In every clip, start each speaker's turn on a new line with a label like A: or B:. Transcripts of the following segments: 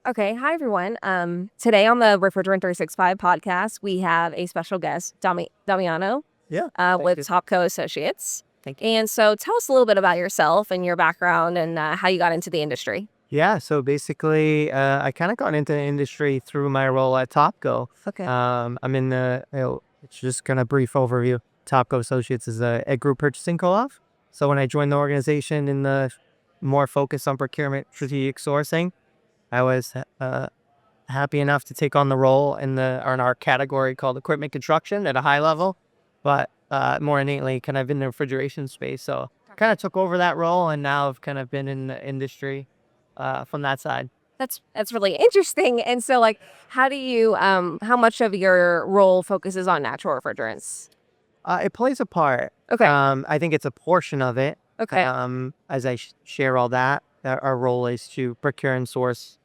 A: Okay, hi everyone. Today on the Refrigerant 365 podcast, we have a special guest, Domiano,
B: Yeah.
A: with
B: You.
A: Topco Associates.
B: Thank you.
A: And so, tell us a little bit about yourself and your background and how you got into the industry.
B: Yeah. So basically, I kind of got into the industry through my role at Topco.
A: Okay.
B: I'm in it's just kind of brief overview. Topco Associates is a group purchasing co-op. So when I joined the organization in the more focus on procurement, strategic sourcing, I was happy enough to take on the role in our category called equipment construction at a high level, but more innately kind of in the refrigeration space. So kind of took over that role, and now I've kind of been in the industry from that side.
A: That's really interesting. And so, how do you how much of your role focuses on natural refrigerants?
B: It plays a part.
A: Okay.
B: I think it's a portion of it.
A: Okay.
B: As I share all that, our role is to procure and source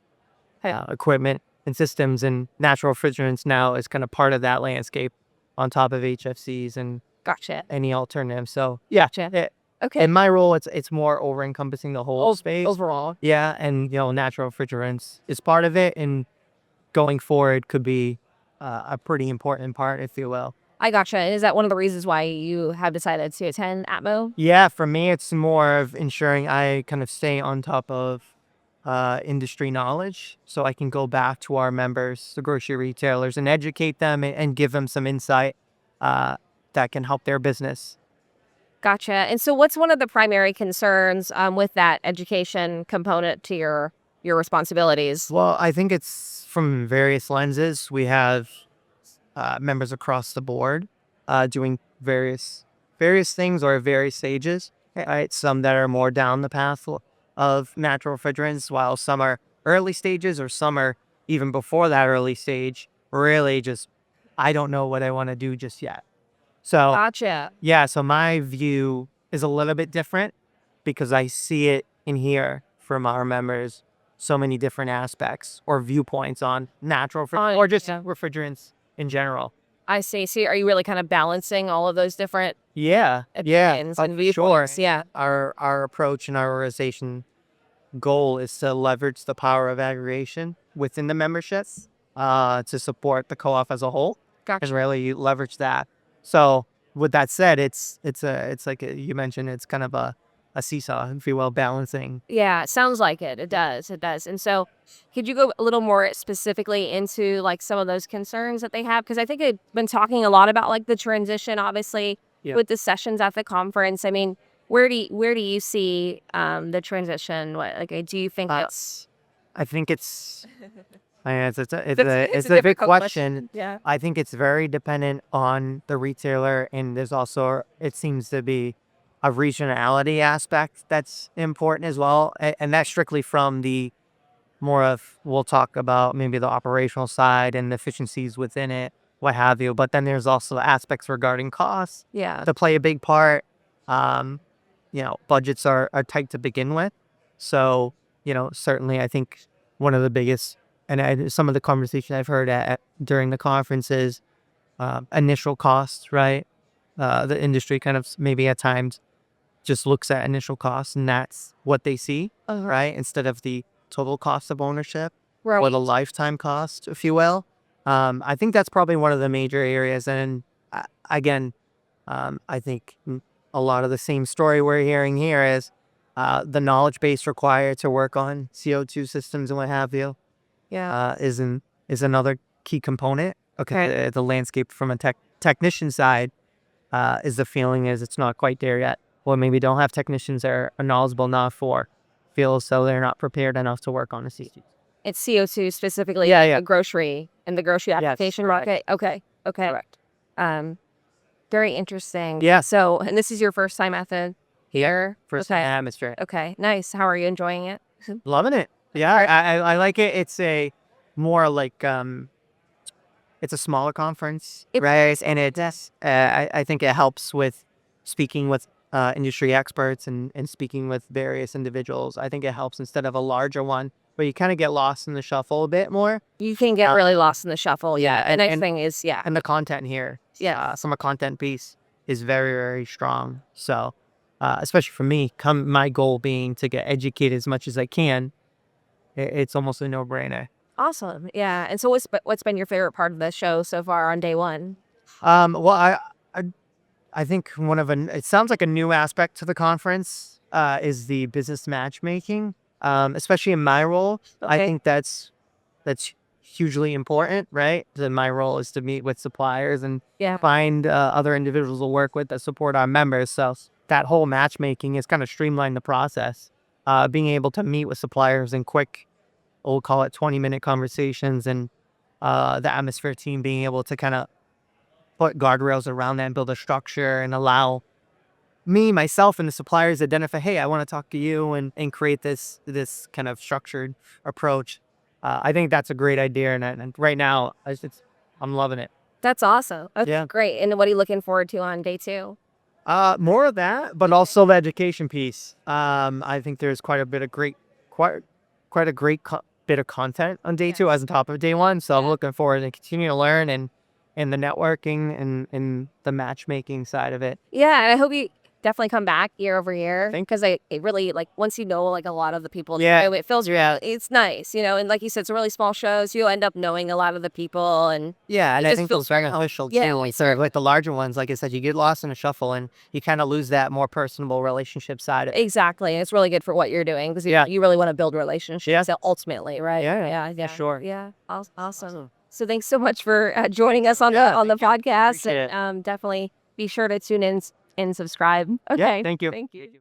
B: equipment and systems, and natural refrigerants now is kind of part of that landscape on top of HFCs and
A: Gotcha.
B: any alternative. So yeah,
A: Gotcha. Okay.
B: in my role, it's more over encompassing the whole space.
A: Overall.
B: Yeah, and natural refrigerants is part of it, and going forward could be a pretty important part, if you will.
A: I gotcha. Is that one of the reasons why you have decided to attend ATMO?
B: Yeah, for me, it's more of ensuring I kind of stay on top of industry knowledge, so I can go back to our members, the grocery retailers, and educate them and give them some insight uh, that can help their business.
A: Gotcha. And so what's one of the primary concerns with that education component to your responsibilities?
B: Well, I think it's from various lenses. We have members across the board doing various things or at various stages. Right? Some that are more down the path of natural refrigerants, while some are early stages, or some are even before that early stage. Really, just I don't know what I want to do just yet. So
A: Gotcha.
B: yeah, so my view is a little bit different because I see it in here from our members so many different aspects or viewpoints on or just
A: Yeah.
B: refrigerants in general.
A: I see. So are you really kind of balancing all of those different
B: Yeah,
A: opinions and
B: for sure.
A: viewpoints? Yeah.
B: Our approach and our organization goal is to leverage the power of aggregation within the membership to support the co-op as a whole and
A: Gotcha.
B: really leverage that. So with that said, it's like you mentioned, it's kind of a seesaw, if you will, balancing.
A: Yeah, it sounds like it. It does. It does. And so could you go a little more specifically into some of those concerns that they have? Because I think they've been talking a lot about the transition, obviously,
B: Yeah.
A: with the sessions at the conference. I mean, where do you see the transition? What do you think
B: Uh,
A: it's
B: I think
A: it's
B: it's
A: a
B: a big
A: difficult question.
B: question.
A: Yeah.
B: I think it's very dependent on the retailer, and there's also it seems to be a regionality aspect that's important as well, and that's strictly from the more of we'll talk about maybe the operational side and the efficiencies within it, what have you. But then there's also aspects regarding costs
A: Yeah.
B: to play a big part. Um, budgets are tight to begin with. So, certainly I think one of the biggest, and some of the conversation I've heard during the conference is initial costs, right? The industry kind of maybe at times just looks at initial costs, and that's what they see, right? Instead of the total cost of ownership or
A: Right.
B: the lifetime cost, if you will. I think that's probably one of the major areas. And again, I think a lot of the same story we're hearing here is the knowledge base required to work on CO2 systems and what have you
A: Yeah.
B: is another key component. Okay,
A: Okay.
B: the landscape from a technician side is the feeling is it's not quite there yet. Or maybe don't have technicians that are knowledgeable enough or feel so they're not prepared enough to work on the CCs.
A: It's CO2 specifically
B: Yeah, yeah.
A: a grocery in the grocery
B: Yes,
A: application
B: correct.
A: market. Okay. Okay.
B: Correct.
A: Um, Very interesting.
B: Yeah.
A: So, and this is your first time at the here?
B: First
A: Okay.
B: atmosphere.
A: Okay. Nice. How are you enjoying it?
B: Loving it. Yeah, I like it. It's a more like it's a smaller conference, right? And I think it helps with speaking with industry experts and speaking with various individuals. I think it helps instead of a larger one where you kind of get lost in the shuffle a bit more.
A: You can get really lost in the shuffle. Yeah. The
B: and,
A: nice
B: and
A: thing is, yeah.
B: and the content here,
A: Yeah.
B: from a content piece, is very, very strong. So, especially for me, my goal being to get educated as much as I can it's almost a no-brainer.
A: Awesome. Yeah. And so what's been your favorite part of the show so far on day one?
B: Well, I I think it sounds like a new aspect to the conference is the business matchmaking. Especially in my role, I
A: Okay.
B: think that's hugely important, right? My role is to meet with suppliers and
A: Yeah.
B: find other individuals to work with that support our members. So that whole matchmaking has kind of streamlined the process. Being able to meet with suppliers in quick, we'll call it 20-minute conversations, and the atmosphere team being able to kind of put guardrails around that and build a structure and allow me, myself, and the suppliers identify, hey, I want to talk to you, and create this kind of structured approach. I think that's a great idea, and right now, I'm loving it.
A: That's awesome. Okay,
B: Yeah.
A: great. And what are you looking forward to on day two?
B: More of that, but also the education piece. I think there's quite a great bit of content on day two as on top of day one. So I'm
A: Yeah.
B: looking forward to continue to learn and the networking and the matchmaking side of it.
A: Yeah, and I hope you definitely come back year over year
B: Think.
A: because it really like once you know like a lot of the people in the
B: Yeah.
A: room, it feels
B: Yeah.
A: it's nice, and like you said, it's a really small show, so you'll end up knowing a lot of the people, and
B: Yeah, and
A: it
B: I
A: just
B: think
A: feels
B: those very official
A: yeah,
B: too. Like, sorry, like the larger ones, like I said, you get lost in a shuffle and you kind of lose that more personable relationship side of it.
A: exactly. And it's really good for what you're doing because
B: Yeah.
A: you really want to build
B: Yeah.
A: relationships ultimately, right?
B: Yeah.
A: Yeah,
B: For sure.
A: yeah. Awesome.
B: Awesome.
A: So thanks so much for joining us on
B: Yeah,
A: the
B: thank you.
A: podcast,
B: Appreciate
A: and
B: it.
A: definitely be sure to tune in and subscribe.
B: Yeah,
A: Okay,
B: thank you.
A: thank you.